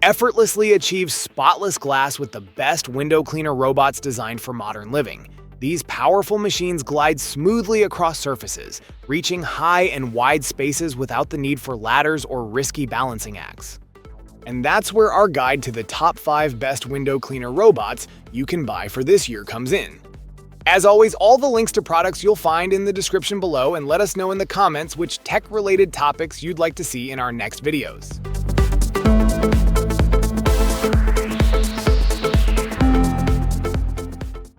effortlessly achieves spotless glass with the best window cleaner robots designed for modern living. These powerful machines glide smoothly across surfaces, reaching high and wide spaces without the need for ladders or risky balancing acts. And that's where our guide to the top 5 best window cleaner robots you can buy for this year comes in. As always, all the links to products you'll find in the description below, and let us know in the comments which tech-related topics you'd like to see in our next videos.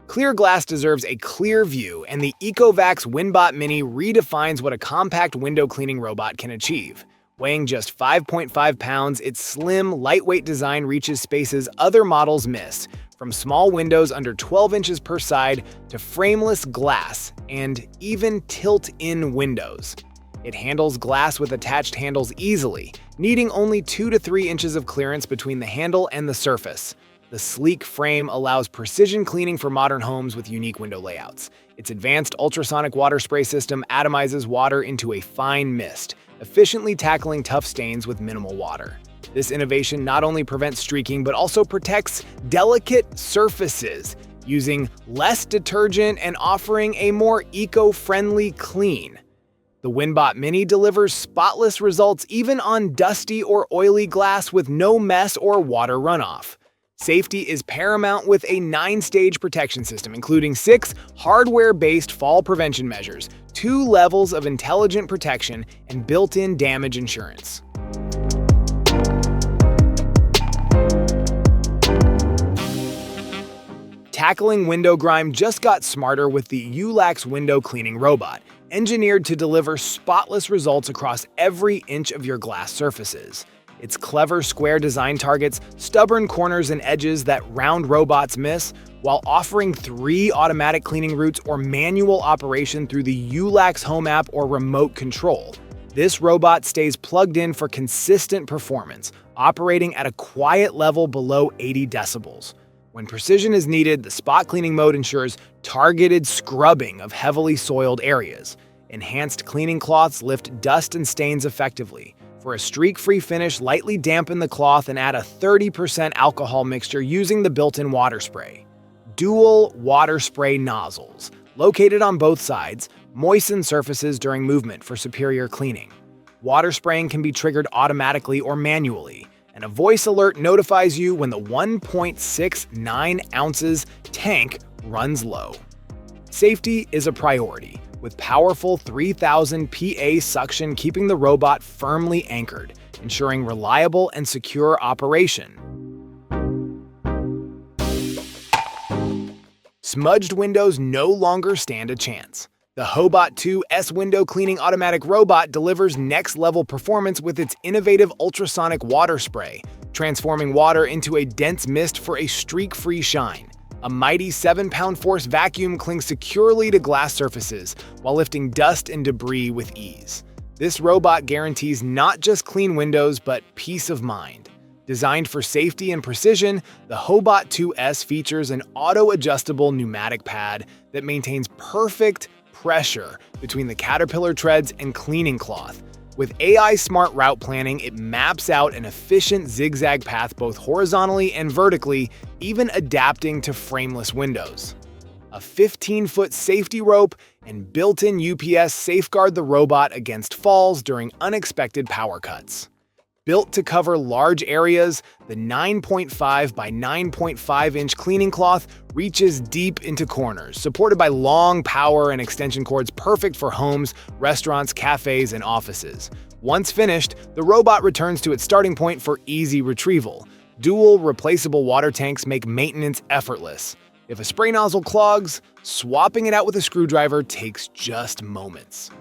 Clear glass deserves a clear view, and the ECOVACS WINBOT Mini redefines what a compact window cleaning robot can achieve. Weighing just 5.5 pounds, its slim, lightweight design reaches spaces other models miss, from small windows under 12 inches per side to frameless glass and even tilt-in windows. It handles glass with attached handles easily, needing only 2 to 3 inches of clearance between the handle and the surface. The sleek frame allows precision cleaning for modern homes with unique window layouts. Its advanced ultrasonic water spray system atomizes water into a fine mist, efficiently tackling tough stains with minimal water. This innovation not only prevents streaking but also protects delicate surfaces, using less detergent and offering a more eco-friendly clean. The WINBOT Mini delivers spotless results even on dusty or oily glass with no mess or water runoff. Safety is paramount with a 9-stage protection system, including 6 hardware-based fall prevention measures, 2 levels of intelligent protection, and built-in damage insurance. Tackling window grime just got smarter with the Yoolax window cleaning robot, engineered to deliver spotless results across every inch of your glass surfaces. Its clever square design targets stubborn corners and edges that round robots miss, while offering 3 automatic cleaning routes or manual operation through the Ulax home app or remote control. This robot stays plugged in for consistent performance, operating at a quiet level below 80 decibels. When precision is needed, the spot cleaning mode ensures targeted scrubbing of heavily soiled areas. Enhanced cleaning cloths lift dust and stains effectively. For a streak-free finish, lightly dampen the cloth and add a 30% alcohol mixture using the built-in water spray. Dual water spray nozzles, located on both sides, moisten surfaces during movement for superior cleaning. Water spraying can be triggered automatically or manually, and a voice alert notifies you when the 1.69 ounces tank runs low. Safety is a priority, with powerful 3000 PA suction keeping the robot firmly anchored, ensuring reliable and secure operation. Smudged windows no longer stand a chance. The Hobot 2S window cleaning automatic robot delivers next-level performance with its innovative ultrasonic water spray, transforming water into a dense mist for a streak-free shine. A mighty 7-pound force vacuum clings securely to glass surfaces while lifting dust and debris with ease. This robot guarantees not just clean windows but peace of mind. Designed for safety and precision, the Hobot 2S features an auto-adjustable pneumatic pad that maintains perfect pressure between the caterpillar treads and cleaning cloth. With AI smart route planning, it maps out an efficient zigzag path both horizontally and vertically, even adapting to frameless windows. A 15-foot safety rope and built-in UPS safeguard the robot against falls during unexpected power cuts. Built to cover large areas, the 9.5 by 9.5 inch cleaning cloth reaches deep into corners, supported by long power and extension cords perfect for homes, restaurants, cafes, and offices. Once finished, the robot returns to its starting point for easy retrieval. Dual replaceable water tanks make maintenance effortless. If a spray nozzle clogs, swapping it out with a screwdriver takes just moments.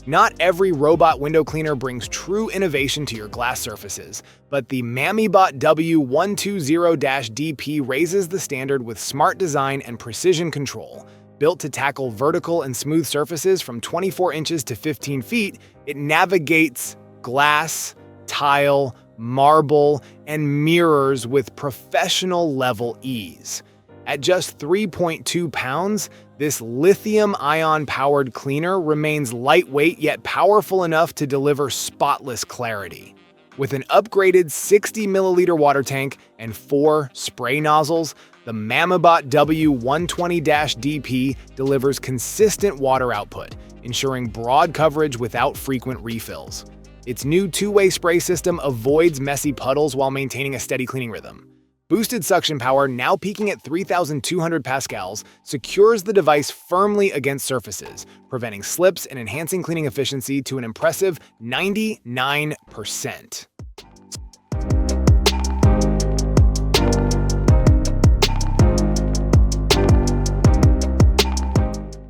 Not every robot window cleaner brings true innovation to your glass surfaces, but the Mamibot W120-DP raises the standard with smart design and precision control. Built to tackle vertical and smooth surfaces from 24 inches to 15 feet, it navigates glass, tile, marble, and mirrors with professional-level ease. At just 3.2 pounds, this lithium-ion-powered cleaner remains lightweight yet powerful enough to deliver spotless clarity. With an upgraded 60-milliliter water tank and 4 spray nozzles, the Mamibot W120-DP delivers consistent water output, ensuring broad coverage without frequent refills. Its new two-way spray system avoids messy puddles while maintaining a steady cleaning rhythm. Boosted suction power, now peaking at 3,200 pascals, secures the device firmly against surfaces, preventing slips and enhancing cleaning efficiency to an impressive 99%.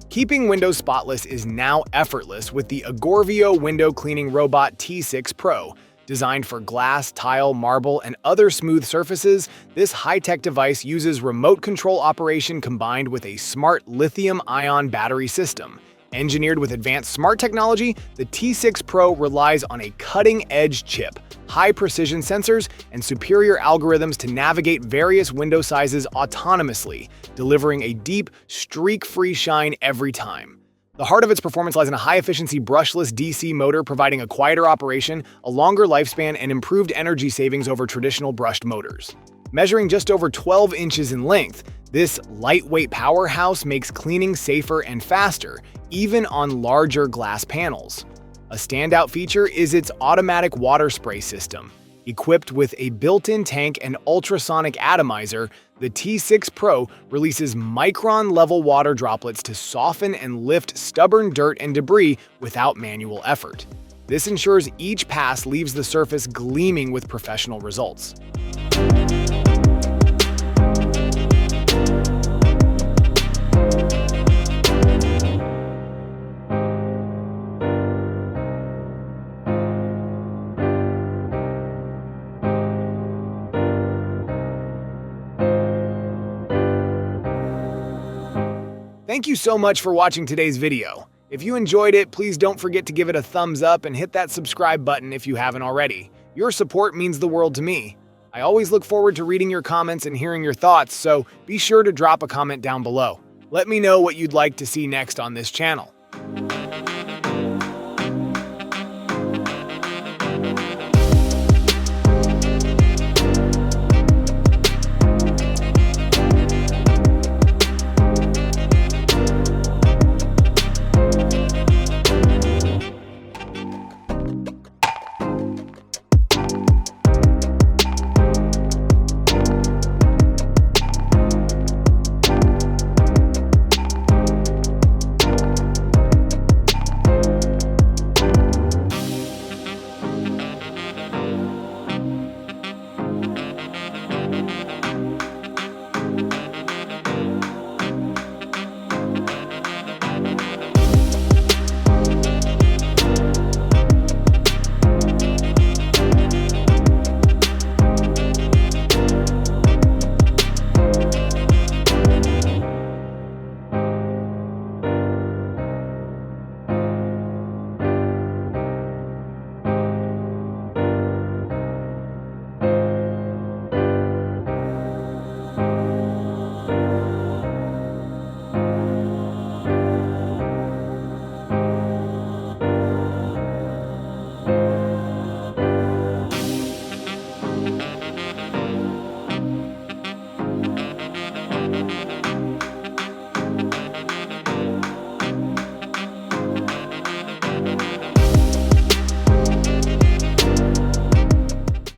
Keeping windows spotless is now effortless with the Agorvio window cleaning robot T6 Pro. Designed for glass, tile, marble, and other smooth surfaces, this high-tech device uses remote control operation combined with a smart lithium-ion battery system. Engineered with advanced smart technology, the T6 Pro relies on a cutting-edge chip, high-precision sensors, and superior algorithms to navigate various window sizes autonomously, delivering a deep, streak-free shine every time. The heart of its performance lies in a high-efficiency brushless DC motor providing a quieter operation, a longer lifespan, and improved energy savings over traditional brushed motors. Measuring just over 12 inches in length, this lightweight powerhouse makes cleaning safer and faster, even on larger glass panels. A standout feature is its automatic water spray system. Equipped with a built-in tank and ultrasonic atomizer, the T6 Pro releases micron-level water droplets to soften and lift stubborn dirt and debris without manual effort. This ensures each pass leaves the surface gleaming with professional results. Thank you so much for watching today's video. If you enjoyed it, please don't forget to give it a thumbs up and hit that subscribe button if you haven't already. Your support means the world to me. I always look forward to reading your comments and hearing your thoughts, so be sure to drop a comment down below. Let me know what you'd like to see next on this channel.